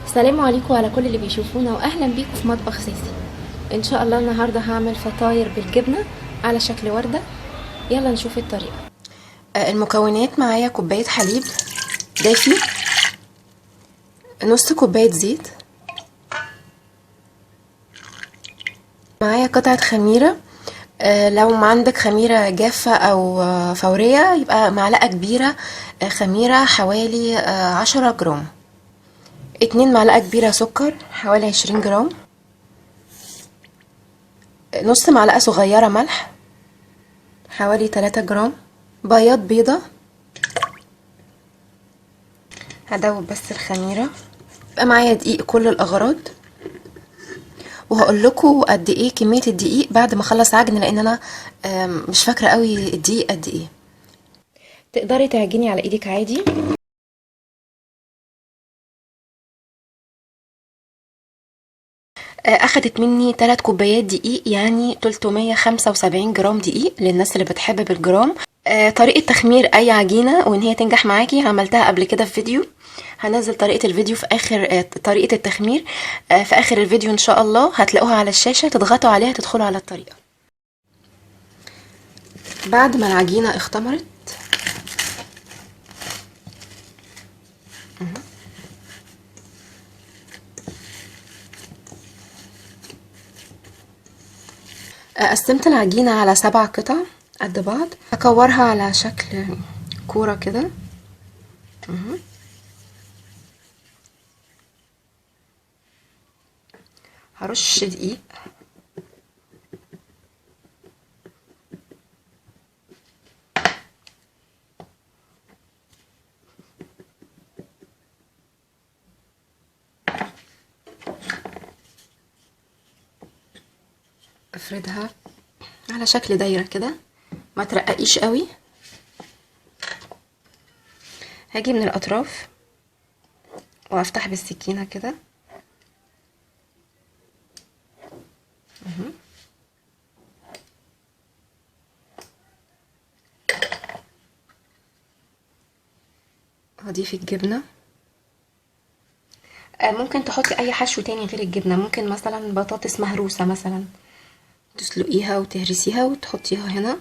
السلام عليكم على كل اللي بيشوفونا واهلا بيكم في مطبخ سيسي. ان شاء الله النهارده هعمل فطاير بالجبنه على شكل ورده. يلا نشوف الطريقه. المكونات معايا كوبايه حليب دافي، نص كوبايه زيت، معايا قطعه خميره. لو ما عندك خميره جافه او فوريه يبقى معلقه كبيره خميره حوالي 10 جرام، 2 معلقه كبيره سكر حوالي 20 جرام، نص معلقه صغيره ملح حوالي 3 جرام، بياض بيضه. هدوب بس الخميره. يبقى معايا دقيق كل الاغراض، وهقول لكم قد ايه كميه الدقيق بعد ما اخلص عجن، لان انا مش فاكره قوي الدقيق قد ايه. تقدري تعجني على ايدك عادي. اخدت مني 3 كوبايات دقيق، يعني 375 جرام دقيق للناس اللي بتحب بالجرام. طريقه تخمير اي عجينه وان هي تنجح معاكي عملتها قبل كده في فيديو، هنزل طريقه الفيديو في اخر طريقه التخمير في اخر الفيديو ان شاء الله، هتلاقوها على الشاشه، تضغطوا عليها تدخلوا على الطريقه. بعد ما العجينه اختمرت قسمت العجينة على 7 قطع قد بعض، هكورها على شكل كورة كده. هرش دقيق، افردها على شكل دايرة كده، ما ترققيش قوي. هاجي من الاطراف وافتح بالسكينة كده، هضيف الجبنة. ممكن تحطي اي حشو تاني غير الجبنة، ممكن مثلا بطاطس مهروسة مثلا تسلقيها وتهرسيها وتحطيها هنا،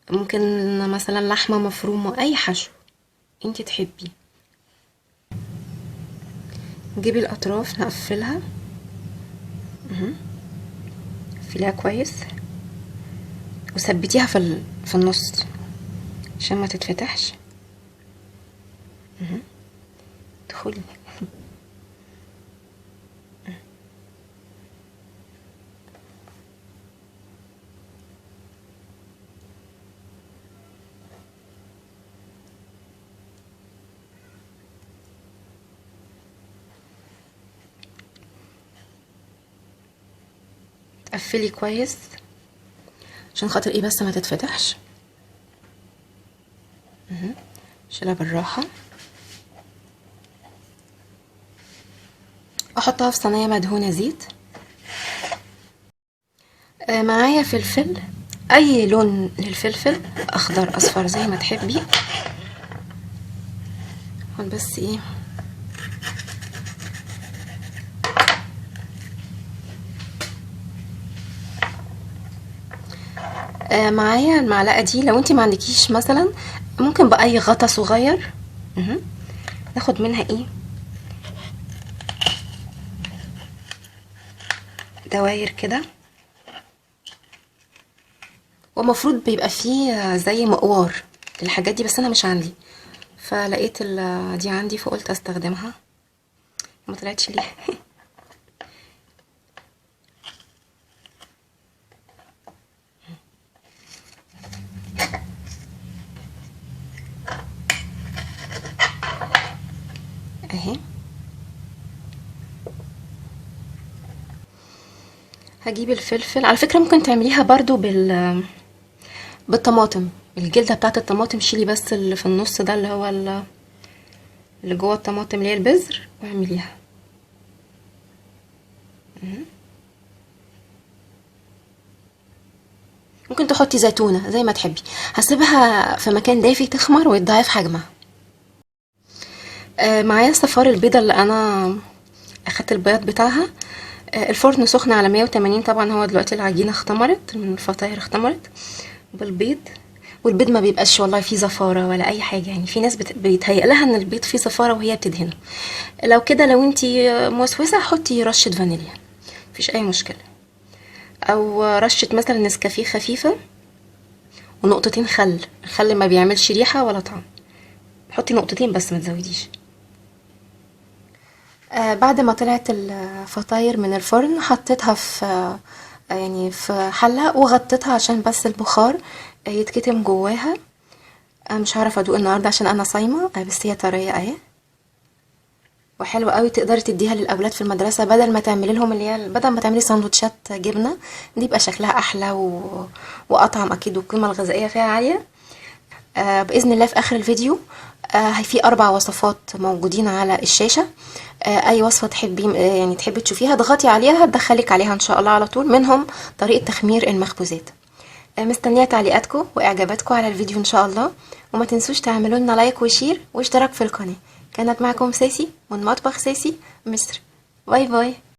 ممكن مثلا لحمة مفرومة، اي حشو انتي تحبي. نجيب الاطراف نقفلها، قفليها كويس وثبتيها في النص عشان ما تتفتحش. ادخلي. قفلي كويس عشان خاطر ايه بس ما تتفتحش. شيلها بالراحه، احطها في صينيه مدهونه زيت. معايا فلفل، اي لون للفلفل، اخضر اصفر زي ما تحبي. هون بس ايه، معايا المعلقه دي، لو انتي ما عندكيش مثلا ممكن باي غطا صغير ناخد منها ايه دواير كده، ومفروض بيبقى فيه زي مقوار للحاجات دي، بس انا مش عندي فلقيت دي عندي فقلت استخدمها، ما طلعتش ليه. اهي. هجيب الفلفل، على فكرة ممكن تعمليها برضو بالطماطم، الجلدة بتاعت الطماطم، شيلي بس اللي في النص ده اللي هو اللي جوه الطماطم اللي هي البذر واعمليها. ممكن تحطي زيتونة زي ما تحبي. هسيبها في مكان دافي تخمر ويتضاعف حجمها. معايا صفار البيضة اللي انا اخدت البياض بتاعها. الفرن سخن على 180. طبعا هو دلوقتي العجينه اختمرت، الفطاير اختمرت بالبيض. والبيض ما بيبقاش والله فيه زفاره ولا اي حاجه، يعني في ناس بيتهيأ لها ان البيض فيه زفاره وهي بتدهنه. لو كده، لو انتي موسوسه حطي رشه فانيليا، مفيش اي مشكله، او رشه مثلا نسكافيه خفيفه ونقطتين خل. الخل ما بيعملش ريحه ولا طعم، حطي نقطتين بس ما تزوديش. بعد ما طلعت الفطاير من الفرن حطيتها في يعني في حلة وغطيتها عشان بس البخار يتكتم جواها. مش هعرف ادوق النهارده عشان انا صايمه، بس هي طريه اهي وحلوه قوي. تقدري تديها للاولاد في المدرسه بدل ما تعملي لهم بدل ما تعملي سندوتشات جبنه، دي يبقى شكلها احلى واطعم اكيد، والقيمه الغذائيه فيها عاليه. باذن الله في اخر الفيديو في 4 وصفات موجودين على الشاشه. اي وصفه تحبي يعني تحبي تشوفيها اضغطي عليها هتدخلك عليها ان شاء الله على طول، منهم طريقه تخمير المخبوزات. مستنيه تعليقاتكم واعجاباتكم على الفيديو ان شاء الله، وما تنسوش تعملوا لنا لايك وشير واشتراك في القناه. كانت معكم ساسي من مطبخ ساسي مصر. باي باي.